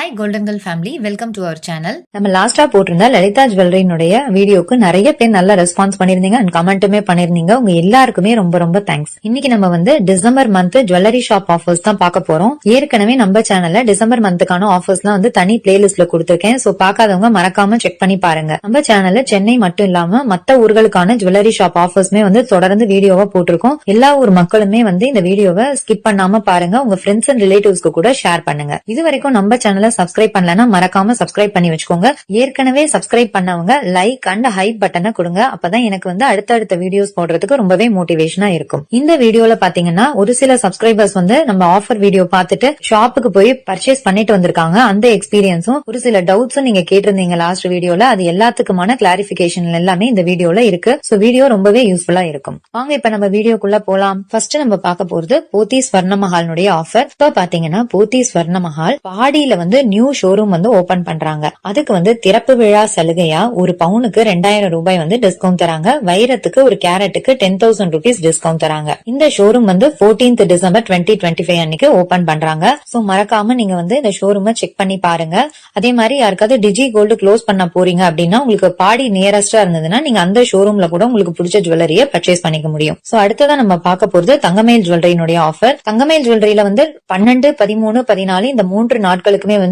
Hi golden girl family, welcome to our channel. நம்ம லாஸ்டா போட்டிருந்த லலிதா ஜுவல்லரினுடைய வீடியோக்கு நிறைய பேர் நல்ல ரெஸ்பான்ஸ் பண்ணிருந்தீங்க அண்ட் கமெண்ட்டுமே பண்ணிருந்தீங்க. உங்க எல்லாருக்குமே ரொம்ப ரொம்ப தேங்க்ஸ். இன்னைக்கு நம்ம வந்து December month jewellery shop offers தான் பார்க்க போறோம். ஏற்கனவே நம்ம சேனல்ல டிசம்பர் மந்த்துக்கான ஆஃபர்ஸ்லாம் வந்து தனி பிளேலிஸ்ட்ல கொடுத்திருக்கேன். சோ பார்க்காதவங்க மறக்காம செக் பண்ணி பாருங்க. நம்ம சேனல்ல சென்னை மட்டும் இல்லாம மத்த ஊர்களுக்கான ஜுவல்லரி ஷாப் ஆஃபர்ஸ்மே வந்து தொடர்ந்து வீடியோவா போட்டிருக்கோம். எல்லா ஊர் மக்களுமே வந்து இந்த வீடியோவை ஸ்கிப் பண்ணாம பாருங்க. உங்க ஃப்ரெண்ட்ஸ் அண்ட் ரிலேட்டிவ்ஸ்க்கு கூட ஷேர் பண்ணுங்க. இது வரைக்கும் நம்ம சேனல்ல சப்ஸ்கிரைப் பண்ணலன்னா மறக்காம சப்ஸ்கிரைப் பண்ணி வச்சுக்கோங்க. ஏற்கனவே சப்ஸ்கிரைப் பண்ணவங்க லைக் அண்ட் ஹைப் பட்டனை கொடுங்க. அப்பதான் எனக்கு வந்து அடுத்தடுத்த வீடியோஸ் போடுறதுக்கு ரொம்பவே மோட்டிவேஷனா இருக்கும். இந்த வீடியோல பாத்தீங்கன்னா ஒரு சில சப்ஸ்கிரைபர்ஸ் வந்து நம்ம ஆஃபர் வீடியோ பார்த்துட்டு ஷாப்புக்கு போய் பர்ச்சேஸ் பண்ணிட்டு வந்திருக்காங்க. அந்த எக்ஸ்பீரியன்ஸும் ஒரு சில டவுட்ஸும் நீங்க கேட்டிருந்தீங்க லாஸ்ட் வீடியோல. அது எல்லாத்துக்குமான கிளாரிபிகேஷன் எல்லாமே இந்த வீடியோல இருக்கு. சோ வீடியோ ரொம்பவே யூஸ்ஃபுல்லா இருக்கும். வாங்க இப்ப நம்ம வீடியோக்குள்ள போலாம். ஃபர்ஸ்ட் நம்ம பார்க்க போறது போத்தி ஸ்வர்ணமஹாலுடைய ஆஃபர். இப்ப பாத்தீங்கன்னா போத்தி ஸ்வர்ணமஹால் பாடியில வந்து நியூ ஷோரூம் வந்து ஓபன் பண்றாங்க. அதுக்கு வந்து திறப்பு விழா சலுகையா ஒரு பவுனுக்கு 2000 ரூபாய் வந்து டிஸ்கவுண்ட் தராங்க. வைரத்துக்கு ஒரு கேரட்டுக்கு 10,000 rupees டிஸ்கவுண்ட் தராங்க. இந்த ஷோரூம் வந்து 14th December 2025 அன்னைக்கு ஓபன் பண்றாங்க. சோ மறக்காம நீங்க வந்து இந்த ஷோரூமை செக் பண்ணி பாருங்க. அதே மாதிரி யாருக்காவது டிஜி கோல்டு க்ளோஸ் பண்ண போறீங்க அப்படின்னா உங்களுக்கு பாடி நியரஸ்டா இருந்ததுன்னா நீங்க அந்த ஷோரூம்ல கூட உங்களுக்கு பிடிச்ச ஜுவல்லரிய பர்ச்சேஸ் பண்ணிக்க முடியும். சோ அடுத்ததா நம்ம பார்க்க போறது தங்கமயில் ஜுவல்லரியினுடைய ஆஃபர். தங்கமயில் ஜுவல்லரியில வந்து 12, 13, 14 இந்த 3 நாட்களுக்குமே வந்து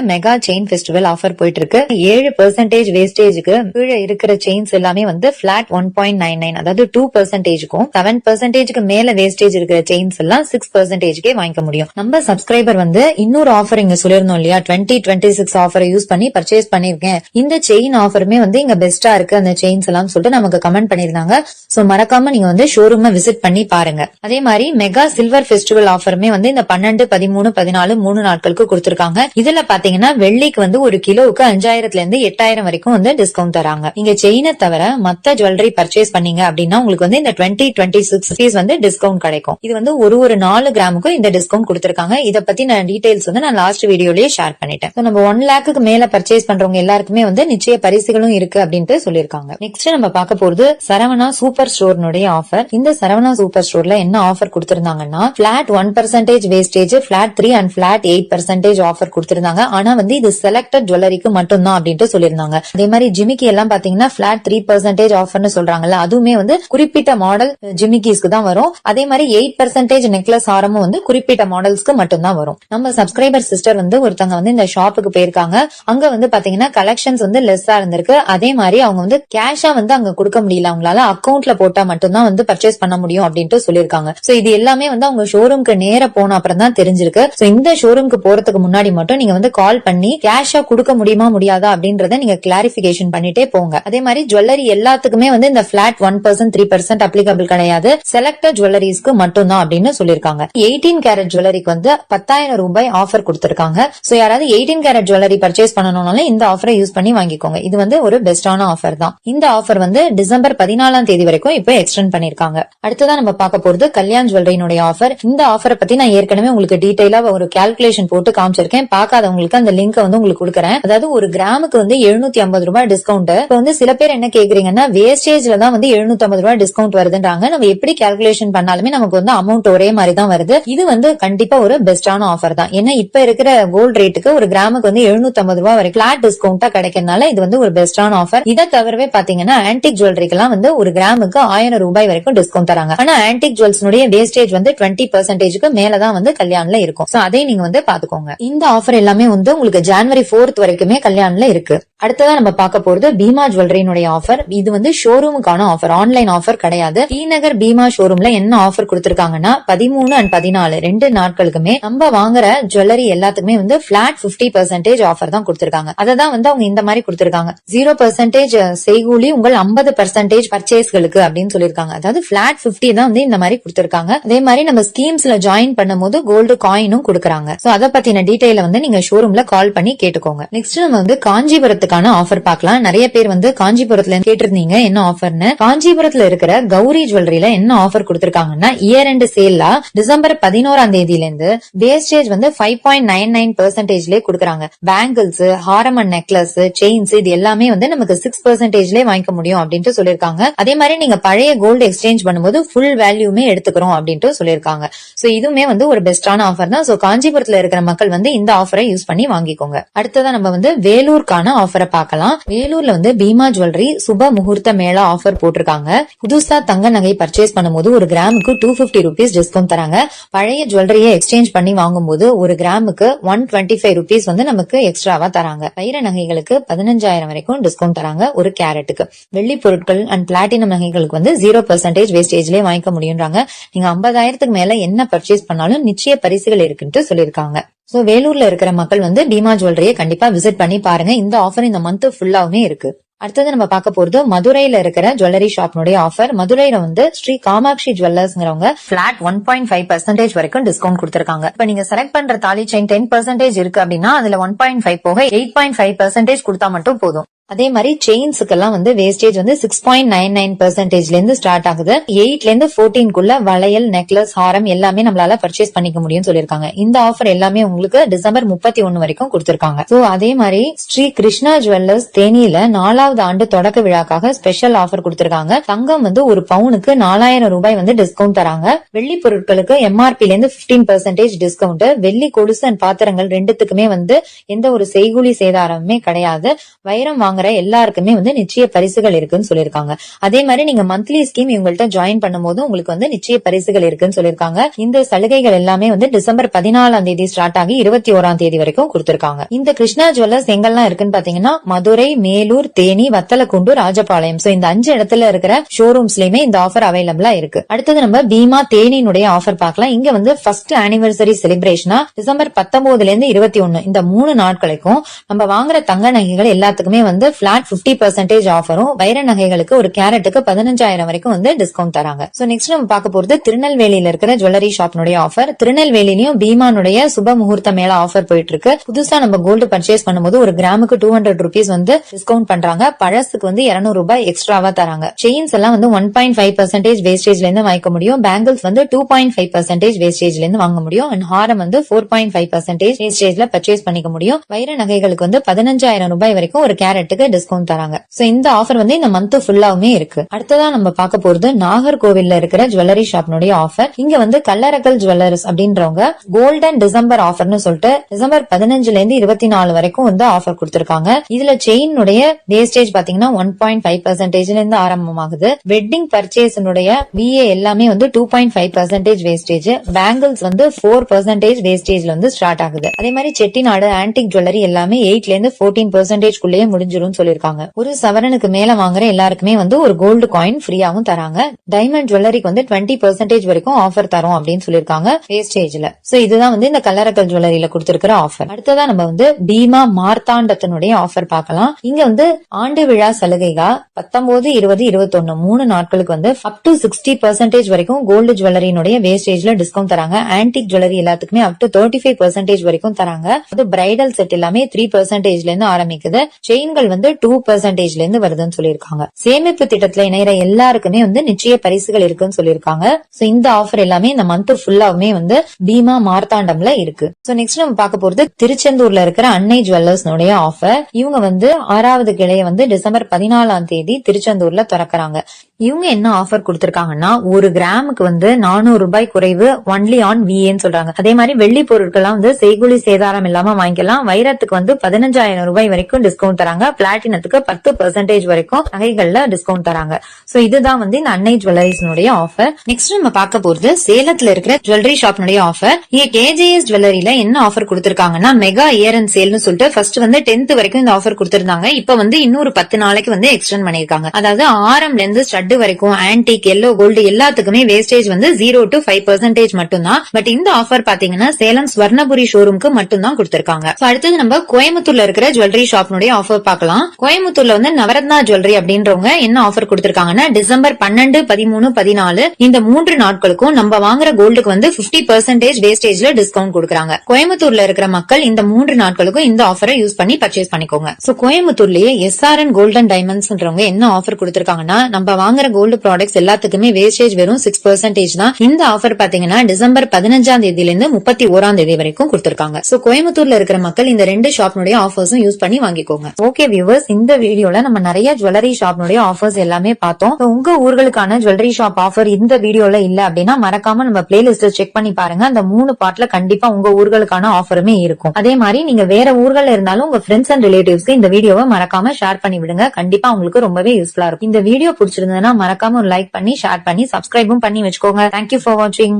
மெகா செயின் ஃபெஸ்டிவல் ஆஃபர் போயிட்டு இருக்கு. 7% வேஸ்டேஜுக்கு கீழே இருக்கிற செயின்ஸ் எல்லாமே வந்து பிளாட் 1.99, அதாவது 2%க்கும் 7%க்கு மேல வேஸ்டேஜ் இருக்கிற செயின்ஸ் எல்லாம் 6%கே வாங்கிக்க முடியும். நம்ம சப்ஸ்கிரைபர் வந்து இன்னொரு ஆஃபர் இங்க சொல்லிருந்தோம் இல்லையா, 2026 ஆஃபரை யூஸ் பண்ணி பர்ச்சேஸ் பண்ணிருக்கேன், இந்த செயின் ஆஃபருமே வந்து இங்க பெஸ்டா இருக்கு அந்த செயின்ஸ் எல்லாம் சொல்லிட்டு நமக்கு கமெண்ட் பண்ணிருந்தாங்க. சோ மறக்காம நீங்க வந்து ஷோரூம் விசிட் பண்ணி பாருங்க. அதே மாதிரி மெகா சில்வர் ஃபெஸ்டிவல் ஆஃபருமே வந்து இந்த 12, 13, 14 3 நாட்களுக்கு கொடுத்திருக்காங்க. இதுல பாத்தீங்கன்னா வெள்ளிக்கு வந்து ஒரு கிலோவுக்கு 5000 இருந்து 8000 வரைக்கும் வந்து டிஸ்கவுண்ட் தராங்க. நீங்க செயினை தவிர மத்த ஜுவல்லரி பர்ச்சேஸ் பண்ணீங்க அப்படின்னா உங்களுக்கு வந்து இந்த 2026 வந்து டிஸ்கவுண்ட் கிடைக்கும். இது வந்து ஒரு 4 கிராமுக்கும் இந்த டிஸ்கவுண்ட் கொடுத்திருக்காங்க. இத பத்தி நான் டீடைல்ஸ் வந்து நான் லாஸ்ட் வீடியோலயே ஷேர் பண்ணிட்டேன். நம்ம 1 lakhக்கு மேல பர்ச்சேஸ் பண்றவங்க எல்லாருக்குமே வந்து நிச்சய பரிசுகளும் இருக்கு அப்படின்ட்டு சொல்லிருக்காங்க. நெக்ஸ்ட் நம்ம பார்க்க போறது சரவணா சூப்பர் ஸ்டோர்னுடைய ஆஃபர். இந்த சரவணா சூப்பர் ஸ்டோர்ல என்ன ஆஃபர் கொடுத்திருந்தாங்கன்னா flat 1% wastage, flat 3 and flat 8% offer கொடுத்திருந்தாங்க. ஆனா வந்து இது செலக்டட் ஜுவல்லரிக்கு மட்டும் தான் அப்படின்ட்டு சொல்லிருந்தாங்க. அதே மாதிரி ஜிமிக்கி எல்லாம் பாத்தீங்கன்னா பிளாட் 3% ஆஃபர்னு சொல்றாங்கல்ல, அதுவுமே வந்து குறிப்பிட்ட மாடல் ஜிமிக்கிஸ்க்கு தான் வரும். அதே மாதிரி 8% நெக்லஸ் ஆரமும் வந்து குறிப்பிட்ட மாடல்ஸ்க்கு மட்டும் தான் வரும். நம்ம சப்ஸ்கிரைபர் சிஸ்டர் வந்து ஒருத்தங்க வந்து இந்த ஷாப்புக்கு போயிருக்காங்க. அங்க வந்து பாத்தீங்கன்னா கலெக்ஷன்ஸ் வந்து லெஸ்ஸா இருந்திருக்கு. அதே மாதிரி அவங்க வந்து கேஷா வந்து அங்க கொடுக்க முடியல, அவங்களால அக்கௌண்ட்ல போட்டா மட்டும் தான் வந்து பர்ச்சேஸ் பண்ண முடியும் அப்படின்ட்டு சொல்லிருக்காங்க. சோ இது எல்லாமே வந்து அவங்க ஷோரூம்க்கு நேர போன அப்புறம் தான் தெரிஞ்சிருக்கு. சோ இந்த ஷோரூம்க்கு போறதுக்கு முன்னாடி மட்டும் நீங்க வந்து கால் பண்ணி கேஷா கொடுக்க முடியுமா முடியாதா அப்படின்றத நீங்க கிளாரிபிகேஷன் பண்ணிட்டே போங்க. அதே மாதிரி ஜுவல்லரி எல்லாத்துக்குமே வந்து இந்த பிளாட் 1%, 3% அப்ளிகபிள் கிடையாது, செலக்டட் ஜுவல்லரிஸ்க்கு மட்டும் தான் அப்படின்னு சொல்லிருக்காங்க. 18 கேரட் ஜுவல்லரிக்கு வந்து 10,000 ரூபாய் ஆஃபர் கொடுத்திருக்காங்க. சோ யாராவது 18 கேரட் ஜுவல்லரி பர்ச்சேஸ் பண்ணணும்னாலும் இந்த ஆஃபரை யூஸ் பண்ணி வாங்கிக்கோங்க. இது வந்து ஒரு பெஸ்டான ஆஃபர் தான். இந்த ஆஃபர் வந்து டிசம்பர் 14ஆம் தேதி வரைக்கும் இப்ப எக்ஸ்டெண்ட் பண்ணிருக்காங்க. அடுத்ததான் நம்ம பார்க்க போறது கல்யாண் ஜுவல்லரியினுடைய ஆஃபர். இந்த ஆஃபரை பத்தி நான் ஏற்கனவே உங்களுக்கு டீடைலா ஒரு கால்குலேஷன் போட்டு காமிச்சிருக்கேன். பார்க்காதவங்களுக்கு அந்த லிங்க் வந்து உங்களுக்கு கொடுக்கறேன். அதாவது ஒரு கிராமுக்கு வந்து 750 ரூபாய் டிஸ்கவுண்ட். இப்ப வந்து சில பேர் என்ன கேக்குறீங்கன்னா வேஸ்டேஜ்ல தான் வந்து 750 ரூபாய் டிஸ்கவுண்ட் வருதுன்றாங்க. நம்ம எப்படி கால்குலேஷன் பண்ணாலுமே நமக்கு வந்து அமௌண்ட் ஒரே மாதிரி தான் வருது. இது வந்து கண்டிப்பா ஒரு பெஸ்டான ஆஃபர் தான். ஏன்னா இப்ப இருக்கிற கோல்ட் ரேட்டுக்கு ஒரு கிராமுக்கு வந்து 750 ரூபாய் வரைக்கும் பிளாட் டிஸ்கவுண்டா கிடைக்கிறதுனால இது வந்து ஒரு பெஸ்டான ஆஃபர். இதை தவிரவே பாத்தீங்கன்னா ஆன்டிக் ஜுவல்லரிக்கு எல்லாம் வந்து ஒரு கிராமுக்கு 1000 ரூபாய் வரைக்கும் டிஸ்கவுண்ட் தராங்க. ஆனா ஆன்டிக் ஜுவல்ஸ்னுடைய வேஸ்டேஜ் வந்து 20%க்கு மேலதான் வந்து கல்யாண்ல இருக்கும். சோ அதை நீங்க வந்து பாத்துக்கோங்க. இந்த ஆஃபர் எல்லாமே வந்து உங்களுக்கு ஜனவரி 4th வரைக்குமே கல்யாண்ல இருக்கு. அடுத்ததான் நம்ம பார்க்க போறது பீமா ஜுவல்லரியினுடைய ஆஃபர். இது வந்து ஷோரூமுக்கான ஆஃபர், ஆன்லைன் ஆஃபர் கிடையாது. டி நகர் பீமா ஷோரூம்ல என்ன ஆஃபர் கொடுத்திருக்காங்கன்னா 13 and 14 2 நாட்களுக்குமே நம்ம வாங்குற ஜுவல்லரி எல்லாத்துக்குமே வந்து பிளாட் 50% ஆஃபர் தான் கொடுத்திருக்காங்க. அததான் வந்து அவங்க இந்த மாதிரி கொடுத்திருக்காங்க. 0% செய்கூலி உங்கள் 50% பர்ச்சேஸ்களுக்கு அப்படின்னு சொல்லிருக்காங்க. அதாவது பிளாட் 50 தான் வந்து இந்த மாதிரி கொடுத்திருக்காங்க. அதே மாதிரி நம்ம ஸ்கீம்ஸ்ல ஜாயின் பண்ணும்போது கோல்டு காயினும் கொடுக்கறாங்க. சோ அதை பத்தின டீடைல வந்து நீங்க ஷோரூம்ல கால் பண்ணி கேட்டுக்கோங்க. நெக்ஸ்ட் நம்ம வந்து காஞ்சிபுரத்துக்கான ஆஃபர் பார்க்கலாம். நிறைய பேர் வந்து காஞ்சிபுரத்துல கேட்டிருந்தீங்க என்ன ஆஃபர்னு. காஞ்சிபுரத்துல இருக்கிற கௌரி ஜுவல்லரியில என்ன ஆஃபர் கொடுத்திருக்காங்கன்னா இயர் எண்ட் சேல்ல டிசம்பர் 11ஆம் தேதியில இருந்து வேஸ்டேஜ் வந்து 5.99% கொடுக்கறாங்க. Bangles, Haram and necklace, chains இது எல்லாமே வந்து நமக்கு 6% வாங்கிக்க முடியும் அப்படின்ட்டு சொல்லிருக்காங்க. அதே மாதிரி நீங்க பழைய கோல்டு எக்ஸ்சேஞ்ச் பண்ணும்போது ஃபுல் வேல்யூமே எடுத்துக்கிறோம் அப்படின்ட்டு சொல்லிருக்காங்க. சோ இதுவுமே வந்து ஒரு பெஸ்டான ஆஃபர் தான். சோ காஞ்சிபுரத்துல இருக்கிற மக்கள் வந்து இந்த ஆஃபர் ஆஃபரை யூஸ் பண்ணி வாங்கிக்கோங்க. அடுத்ததான் நம்ம வந்து வேலூருக்கான ஆஃபரை பார்க்கலாம். வேலூர்ல வந்து பீமா ஜுவல்லரி சுப முகூர்த்த மேளா ஆஃபர் போட்டிருக்காங்க. புதுசா தங்க நகை பர்ச்சேஸ் பண்ணும்போது ஒரு கிராமுக்கு 250 rupees டிஸ்கவுண்ட் தராங்க. பழைய ஜுவல்லரியை எக்ஸ்சேஞ்ச் பண்ணி வாங்கும்போது ஒரு கிராமுக்கு 125 rupees வந்து நமக்கு எக்ஸ்ட்ராவா தராங்க. வைர நகைகளுக்கு 15,000 வரைக்கும் டிஸ்கவுண்ட் தராங்க ஒரு கேரட்டுக்கு. வெள்ளி பொருட்கள் அண்ட் பிளாட்டினம் நகைகளுக்கு வந்து 0% வேஸ்டேஜ்லயே வாங்கிக்க முடியும்ன்றாங்க. நீங்க 50,000க்கு மேல என்ன பர்ச்சேஸ் பண்ணாலும் நிச்சய பரிசுகள் இருக்குன்னு சொல்லிருக்காங்க. சோ வேலூர்ல இருக்கிற மக்கள் வந்து பீமா ஜுவல்லரியை கண்டிப்பா விசிட் பண்ணி பாருங்க. இந்த ஆஃபர் இந்த மந்த் ஃபுல்லாவுமே இருக்கு. அடுத்தது நம்ம பார்க்க போறது மதுரையில இருக்கிற ஜுவல்லரி ஷாப்னுடைய ஆஃபர். மதுரையில வந்து ஸ்ரீ காமாட்சி ஜுவல்லர்ஸ்ங்கிறவங்க பிளாட் 1.5% வரைக்கும் டிஸ்கவுண்ட் கொடுத்திருக்காங்க. இப்ப நீங்க செலக்ட் பண்ற தாலி செயின் 10% இருக்கு அப்படின்னா அதுல 1.5 போக 8.5% கொடுத்தா மட்டும் போதும். அதே மாதிரி செயின்ஸுக்கெல்லாம் வந்து வேஸ்டேஜ் வந்து 6.99%ல இருந்து ஸ்டார்ட் ஆகுது. 8ல இருந்து 14க்குள்ள வளையல், நெக்லஸ், ஹாரம் எல்லாமே நம்மளால பர்ச்சேஸ் பண்ணிக்க முடியும்னு சொல்லிருக்காங்க. இந்த ஆஃபர் எல்லாமே உங்களுக்கு டிசம்பர் 31 வரைக்கும் கொடுத்திருக்காங்க. சோ அதே மாதிரி ஸ்ரீ கிருஷ்ணா ஜுவல்லர்ஸ் தேனியில 4வது ஆண்டு தொடக்க விழாக்காக ஸ்பெஷல் ஆஃபர் கொடுத்திருக்காங்க. தங்கம் வந்து ஒரு பவுனுக்கு 4,000 ரூபாய் வந்து டிஸ்கவுண்ட் தராங்க. வெள்ளி பொருட்களுக்கு MRPல இருந்து 15% டிஸ்கவுண்ட். வெள்ளி கொலுசு அண்ட் பாத்திரங்கள் ரெண்டுத்துக்குமே வந்து எந்த ஒரு செய்கூலி சேதாரமுமே கிடையாது. வைரம் வாங்க எல்லாருக்குமே வந்து நிச்சய பரிசுகள் இருக்குன்னு சொல்லிருக்காங்க. அதே மாதிரி நீங்க மந்த்லி ஸ்கீம் இவங்கள்ட்ட ஜாயின் பண்ணும்போது உங்களுக்கு வந்து நிச்சய பரிசுகள் இருக்குன்னு சொல்லிருக்காங்க. இந்த சலுகைகள் எல்லாமே வந்து டிசம்பர் 14ஆம் தேதி ஸ்டார்ட் ஆகி 21ஆம் தேதி வரைக்கும் கொடுத்திருக்காங்க. இந்த கிருஷ்ணா ஜுவல்லர்ஸ் எங்கெல்லாம் இருக்குன்னு பாத்தீங்கன்னா மதுரை, மேலூர், தேனி, வத்தலக்குண்டு, ராஜபாளையம். சோ இந்த 5 இடத்துல இருக்கிற ஷோரூம்ஸ்லயுமே இந்த ஆஃபர் அவைலபிளா இருக்கு. அடுத்தது நம்ம பீமா தேனியினுடைய ஆஃபர் பார்க்கலாம். இங்க வந்து ஃபர்ஸ்ட் ஆனிவர்சரி செலிப்ரேஷனா டிசம்பர் 19ல இருந்து 21 இந்த 3 நாட்களுக்கும் நம்ம வாங்குற தங்க நகைகள் எல்லாத்துக்குமே வந்து பிளாட் 50% ஆஃபரும், வைர நகைகளுக்கு ஒரு கேரட்டுக்கு 15,000 வரைக்கும் வந்து டிஸ்கவுண்ட் தராங்க. சோ நெக்ஸ்ட் நம்ம பார்க்க போறது திருநெல்வேலியில இருக்கிற ஜுவல்லரி ஷாப்னுடைய ஆஃபர். திருநெல்வேலியும் பீமானுடைய சுப முகூர்த்த மேளா ஆஃபர் போயிட்டு இருக்கு. புதுசா நம்ம கோல்டு பர்ச்சேஸ் பண்ணும்போது ஒரு கிராமுக்கு 200 rupees வந்து டிஸ்கவுண்ட் பண்றாங்க. பழசுக்கு வந்து 200 ரூபாய் எக்ஸ்ட்ராவா தராங்க. செயின்ஸ் எல்லாம் வந்து 1.5% வேஸ்டேஜ்ல இருந்து வாங்க முடியும். பேங்கிள்ஸ் வந்து 2.5% வேஸ்டேஜ்ல இருந்து வாங்க முடியும். அண்ட் ஹாரம் வந்து 4.5% வேஸ்டேஜ்ல பர்ச்சேஸ் பண்ணிக்க முடியும். வைர நகைகளுக்கு வந்து 15,000 ரூபாய் வரைக்கும் ஒரு கேரட்டுக்கு டிஸ்கவுண்ட் தராங்க. சோ இந்த ஆஃபர் வந்து இந்த மந்த் ஃபுல்லாவுமே இருக்கு. அடுத்ததா நம்ம பார்க்க போறது நாகர்கோவில்ல இருக்கிற ஜுவல்லரி ஷாப்னுடைய ஆஃபர். இங்க வந்து கல்லரக்கல் ஜுவல்லர்ஸ் அப்படின்றவங்க கோல்டன் டிசம்பர் ஆஃபர்னு சொல்லிட்டு டிசம்பர் 15ல இருந்து 24 வரைக்கும் வந்து ஆஃபர் கொடுத்திருக்காங்க. இதுல செயினுடைய வேஸ்டேஜ் பாத்தீங்கன்னா 1.5%ல இருந்து ஆரம்பமாகுது. வெட்டிங் பர்ச்சேஸ்னுடைய VA எல்லாமே வந்து 2.5% வேஸ்டேஜ். பேங்கிள்ஸ் வந்து 4% வேஸ்டேஜ்ல வந்து ஸ்டார்ட் ஆகுது. அதே மாதிரி செட்டிநாடு ஆன்டிக் ஜுவல்லரி எல்லாமே 8ல இருந்து 14% குள்ளேயே முடிஞ்சிரும் சொல்லிருக்காங்க. ஒரு சவரனுக்கு மேல வாங்குற எல்லாருக்குமே வந்து ஒரு கோல்டு காயின் ஃப்ரீயாவும் தராங்க. டைமண்ட் ஜுவல்லரிக்கு வந்து 20% வரைக்கும் ஆஃபர் தரும் அப்படின்னு சொல்லிருக்காங்க வேஸ்டேஜ்ல. சோ இதுதான் வந்து இந்த கல்லரக்கல் ஜுவல்லரியில கொடுத்திருக்கிற ஆஃபர். அடுத்ததா நம்ம வந்து பீமா மார்த்தாண்டத்தினுடைய ஆஃபர் பார்க்கலாம். இங்க வந்து ஆண்டு விழா சலுகைகா 19, 20, 21 3 நாட்களுக்கு வந்து அப் டு 60% வரைக்கும் கோல்டு ஜுவல்லரியினுடைய வேஸ்டேஜ்ல டிஸ்கவுண்ட் தராங்க. ஆன்டிக் ஜுவல்லரி எல்லாத்துக்குமே அப் டு 35% வரைக்கும் தராங்க. அது பிரைடல் செட் எல்லாமே 3%ல இருந்து ஆரம்பிக்குது. செயின்கள் வந்து 2%ல இருந்து வருதுன்னு சொல்லிருக்காங்க. சேமிப்பு திட்டத்துல இணையற எல்லாருக்குமே வந்து நிச்சய பரிசுகள் இருக்குன்னு சொல்லிருக்காங்க. சோ இந்த ஆஃபர் எல்லாமே இந்த மந்த் ஃபுல்லாவுமே வந்து பீமா மார்த்தாண்டம்ல இருக்கு. சோ நெக்ஸ்ட் நம்ம பார்க்க போறது திருச்செந்தூர்ல இருக்கிற அன்னை ஜுவல்லர்ஸ் ஆஃபர். இவங்க வந்து 6வது கிளையை வந்து டிசம்பர் 14ஆம் தேதி திருச்செந்தூர்ல திறக்கறாங்க. இவங்க என்ன ஆஃபர் கொடுத்திருக்காங்கன்னா ஒரு கிராமுக்கு வந்து 400 ரூபாய் குறைவு ஒன்லி ஆன் VAன்னு சொல்றாங்க. அதே மாதிரி வெள்ளி பொருட்கள்லாம் வந்து செய்கூலி சேதாரம் இல்லாம வாங்கிக்கலாம். வைரத்துக்கு வந்து 15,000 ரூபாய் வரைக்கும் டிஸ்கவுண்ட் தராங்க. பிளாட்டினத்துக்கு 10% வரைக்கும் நகைகள்ல டிஸ்கவுண்ட் தராங்க. சோ இதுதான் வந்து இந்த அன்னை ஜுவல்லரிஸ் ஆஃபர். நெக்ஸ்ட் நம்ம பார்க்க போறது சேலத்துல இருக்கிற ஜுவல்லரி ஷாப்னுடைய ஆஃபர். இங்க KJS ஜுவல்லரியில என்ன ஆஃபர் கொடுத்திருக்காங்கன்னா மெகா இயர் அண்ட் சேல்னு சொல்லிட்டு ஃபர்ஸ்ட் வந்து 10th வரைக்கும் இந்த ஆஃபர் கொடுத்திருந்தாங்க. இப்ப வந்து இன்னொரு 10 நாளைக்கு வந்து எக்ஸ்டெண்ட் பண்ணிருக்காங்க. அதாவது ஆரம்ல இருந்து ஸ்டட் வரைக்கும் ஆன்டிக், எல்லோ, கோல்டு எல்லாத்துக்குமே வேஸ்டேஜ் வந்து 0 to 5% மட்டும்தான். பட் இந்த ஆஃபர் பாத்தீங்கன்னா சேலம் ஸ்வர்ணபுரி ஷோரூம்க்கு மட்டும்தான் கொடுத்திருக்காங்க. அடுத்தது நம்ம கோயம்புத்தூர்ல இருக்கிற ஜுவல்லரி ஷாப்னுடைய ஆஃபர் பார்க்கலாம். கோயம்புத்தூர்ல வந்து நவரத்னா ஜுவல்லரி அப்படின்றவங்க என்ன ஆஃபர் கொடுத்திருக்காங்கன்னா டிசம்பர் 12, 13, 14 இந்த 3 நாட்களுக்கும் நம்ம வாங்குற கோல்டுக்கு வந்து 50% வேஸ்டேஜ்ல டிஸ்கவுண்ட் கொடுக்கறாங்க. கோயம்புத்தூர்ல இருக்கிற மக்கள் இந்த 3 நாட்களுக்கும் இந்த ஆஃபரை யூஸ் பண்ணி பர்ச்சேஸ் பண்ணிக்கோங்க. சோ கோயம்புத்தூர்லயே SRN கோல்டன் டைமண்ட்ஸ்ன்றவங்க என்ன ஆஃபர் கொடுத்திருக்காங்கன்னா நம்ம வாங்குற வாங்குற கோல்டு ப்ராடக்ட்ஸ் எல்லாத்துக்குமே வேஸ்டேஜ் வெறும் 6% தான். இந்த ஆஃபர் பாத்தீங்கன்னா டிசம்பர் 15ஆம் தேதியில இருந்து 31ஆம் தேதி வரைக்கும் கொடுத்திருக்காங்க. சோ கோயம்புத்தூர்ல இருக்கிற மக்கள் இந்த 2 ஷாப்னுடைய ஆஃபர்ஸும் யூஸ் பண்ணி வாங்கிக்கோங்க. ஓகே வியூவர்ஸ், இந்த வீடியோல நம்ம நிறைய ஜுவல்லரி ஷாப்னுடைய ஆஃபர்ஸ் எல்லாமே பார்த்தோம். உங்க ஊர்களுக்கான ஜுவல்லரி ஷாப் ஆஃபர் இந்த வீடியோல இல்ல அப்படின்னா மறக்காம நம்ம பிளேலிஸ்ட் செக் பண்ணி பாருங்க. அந்த 3 பார்ட்ல கண்டிப்பா உங்க ஊர்களுக்கான ஆஃபருமே இருக்கும். அதே மாதிரி நீங்க வேற ஊர்கள்ல இருந்தாலும் உங்க ஃப்ரெண்ட்ஸ் அண்ட் ரிலேட்டிவ்ஸ்க்கு இந்த வீடியோவை மறக்காம ஷேர் பண்ணி விடுங்க. கண்டிப்பா உங்களுக்கு ரொம்பவே யூஸ்ஃபுல்லா இருக்கும். இந்த வீடியோ பிடிச்சிருந்ததுன்னா மறக்காம ஒரு லைக் பண்ணி ஷேர் பண்ணி சப்ஸ்கிரைபும் பண்ணி வச்சுக்கோங்க. தேங்க்யூ ஃபார் வாட்சிங்.